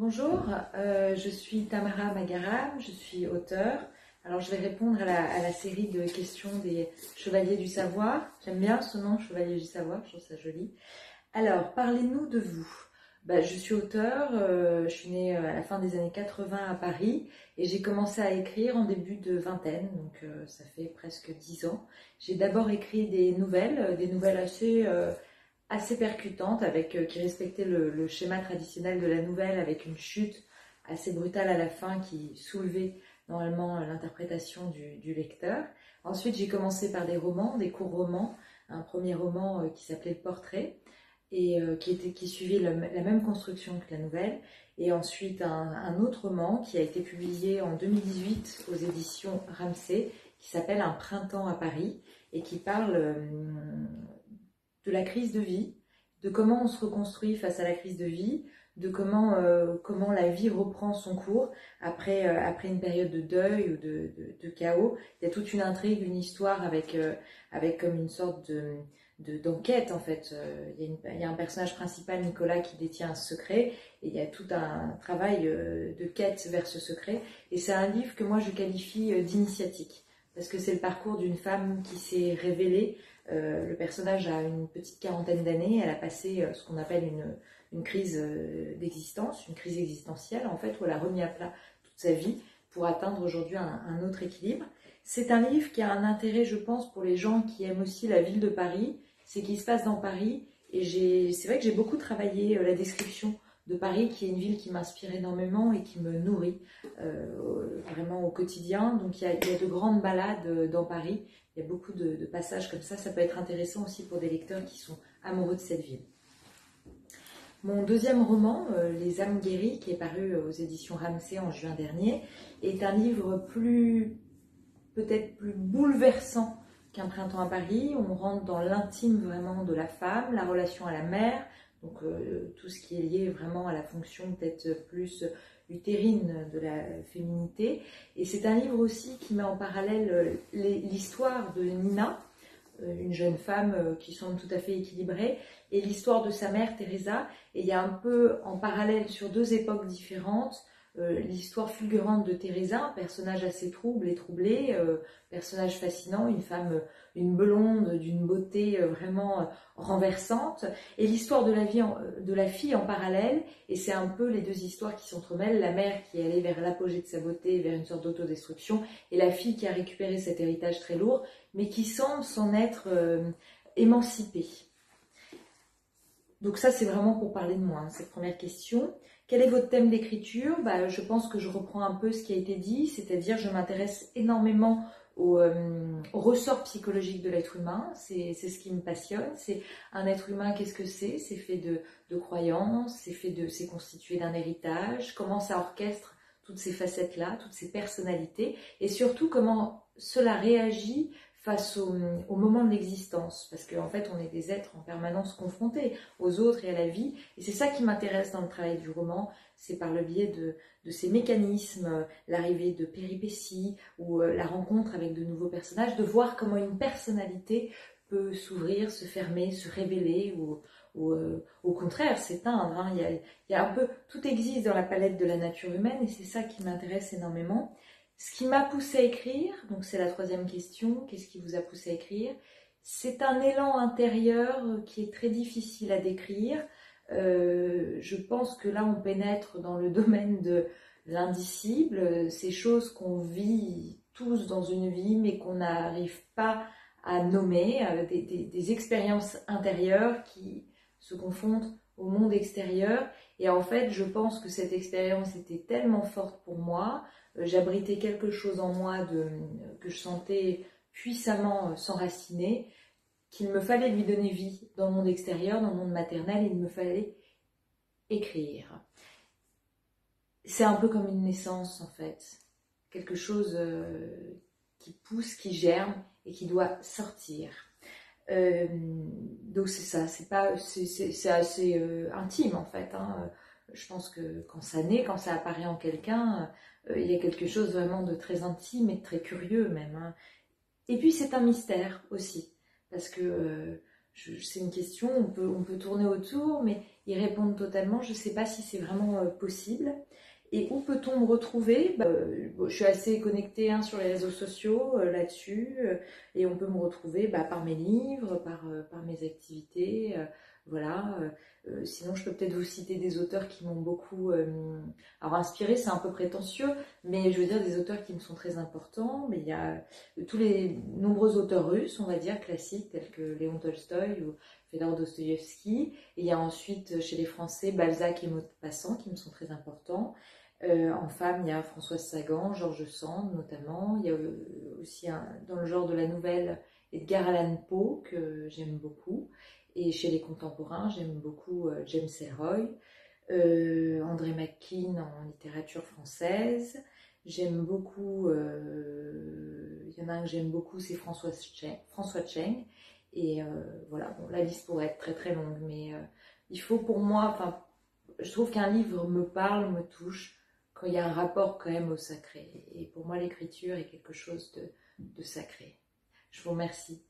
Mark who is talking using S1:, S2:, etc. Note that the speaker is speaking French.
S1: Bonjour, je suis Tamara Magaram, je suis auteure. Alors je vais répondre à la série de questions des Chevaliers du Savoir. J'aime bien ce nom, Chevalier du Savoir, je trouve ça joli. Alors, parlez-nous de vous. Je suis auteure, je suis née à la fin des années 80 à Paris et j'ai commencé à écrire en début de vingtaine, donc ça fait presque 10 ans. J'ai d'abord écrit des nouvelles assez percutante, qui respectait le schéma traditionnel de la nouvelle, avec une chute assez brutale à la fin qui soulevait normalement l'interprétation du lecteur. Ensuite, j'ai commencé par des romans, des courts romans. Un premier roman qui s'appelait Le Portrait, et qui suivait la même construction que la nouvelle. Et ensuite, un autre roman qui a été publié en 2018 aux éditions Ramsay, qui s'appelle Un printemps à Paris, et qui parle de la crise de vie, de comment on se reconstruit face à la crise de vie, de comment la vie reprend son cours après une période de deuil ou de chaos. Il y a toute une intrigue, une histoire avec comme une sorte d'enquête en fait. Il y a un personnage principal, Nicolas, qui détient un secret, et il y a tout un travail de quête vers ce secret. Et c'est un livre que moi je qualifie d'initiatique, parce que c'est le parcours d'une femme qui s'est révélée. Le personnage a une petite quarantaine d'années, elle a passé ce qu'on appelle une crise d'existence, une crise existentielle en fait, où elle a remis à plat toute sa vie pour atteindre aujourd'hui un autre équilibre. C'est un livre qui a un intérêt, je pense, pour les gens qui aiment aussi la ville de Paris, c'est qu'il se passe dans Paris, et c'est vrai que j'ai beaucoup travaillé la description de Paris, qui est une ville qui m'inspire énormément et qui me nourrit vraiment au quotidien. Donc il y a de grandes balades dans Paris. Il y a beaucoup de passages comme ça. Ça peut être intéressant aussi pour des lecteurs qui sont amoureux de cette ville. Mon deuxième roman, Les âmes guéries, qui est paru aux éditions Ramsay en juin dernier, est un livre peut-être plus bouleversant qu'Un printemps à Paris. On rentre dans l'intime vraiment de la femme, la relation à la mère, donc tout ce qui est lié vraiment à la fonction peut-être plus utérine de la féminité. Et c'est un livre aussi qui met en parallèle l'histoire de Nina, une jeune femme qui semble tout à fait équilibrée, et l'histoire de sa mère, Teresa. Et il y a un peu en parallèle, sur deux époques différentes, l'histoire fulgurante de Teresa, un personnage assez trouble et troublé, personnage fascinant, une femme, une blonde d'une beauté vraiment renversante, et l'histoire de la fille en parallèle. Et c'est un peu les deux histoires qui s'entremêlent, la mère qui est allée vers l'apogée de sa beauté, vers une sorte d'autodestruction, et la fille qui a récupéré cet héritage très lourd, mais qui semble s'en être émancipée. Donc ça, c'est vraiment pour parler de moi, cette première question. Quel est votre thème d'écriture ? Je pense que je reprends un peu ce qui a été dit, c'est-à-dire je m'intéresse énormément au ressort psychologique de l'être humain. C'est ce qui me passionne. C'est un être humain, qu'est-ce que c'est ? C'est fait de croyances, c'est constitué d'un héritage. Comment ça orchestre toutes ces facettes-là, toutes ces personnalités, et surtout comment cela réagit face au moment de l'existence, parce qu'en fait on est des êtres en permanence confrontés aux autres et à la vie, et c'est ça qui m'intéresse dans le travail du roman. C'est par le biais de ces mécanismes, l'arrivée de péripéties ou la rencontre avec de nouveaux personnages, de voir comment une personnalité peut s'ouvrir, se fermer, se révéler, ou au contraire s'éteindre. Il y a un peu, tout existe dans la palette de la nature humaine, et c'est ça qui m'intéresse énormément. Ce qui m'a poussée à écrire, donc c'est la troisième question, qu'est-ce qui vous a poussé à écrire ? C'est un élan intérieur qui est très difficile à décrire. Je pense que là on pénètre dans le domaine de l'indicible, ces choses qu'on vit tous dans une vie mais qu'on n'arrive pas à nommer, des expériences intérieures qui se confrontent au monde extérieur. Et en fait, je pense que cette expérience était tellement forte pour moi, j'abritais quelque chose en moi que je sentais puissamment s'enraciner, qu'il me fallait lui donner vie dans le monde extérieur, dans le monde maternel, il me fallait écrire. C'est un peu comme une naissance en fait, quelque chose qui pousse, qui germe et qui doit sortir. Donc c'est ça, c'est assez intime en fait. Je pense que quand ça naît, quand ça apparaît en quelqu'un, il y a quelque chose vraiment de très intime et de très curieux même. Et puis c'est un mystère aussi, parce que c'est une question, on peut tourner autour, mais y répondre totalement, je ne sais pas si c'est vraiment possible. Et où peut-on me retrouver? Bon, je suis assez connectée sur les réseaux sociaux là-dessus, et on peut me retrouver par mes livres, par mes activités, voilà. Sinon, je peux peut-être vous citer des auteurs qui m'ont beaucoup alors inspiré, c'est un peu prétentieux, mais je veux dire des auteurs qui me sont très importants. Mais il y a tous les nombreux auteurs russes, on va dire, classiques, tels que Léon Tolstoï ou Fédor Dostoïevski. Et il y a ensuite, chez les Français, Balzac et Maupassant qui me sont très importants. En femme, il y a Françoise Sagan, George Sand notamment. Il y a aussi dans le genre de la nouvelle Edgar Allan Poe que j'aime beaucoup. Et chez les contemporains, j'aime beaucoup James Ellroy, André Makin en littérature française. J'aime beaucoup, il y en a un que j'aime beaucoup, c'est François Cheng. Et voilà, bon, la liste pourrait être très très longue, mais il faut pour moi, enfin, je trouve qu'un livre me parle, me touche, quand il y a un rapport quand même au sacré. Et pour moi, l'écriture est quelque chose de sacré. Je vous remercie.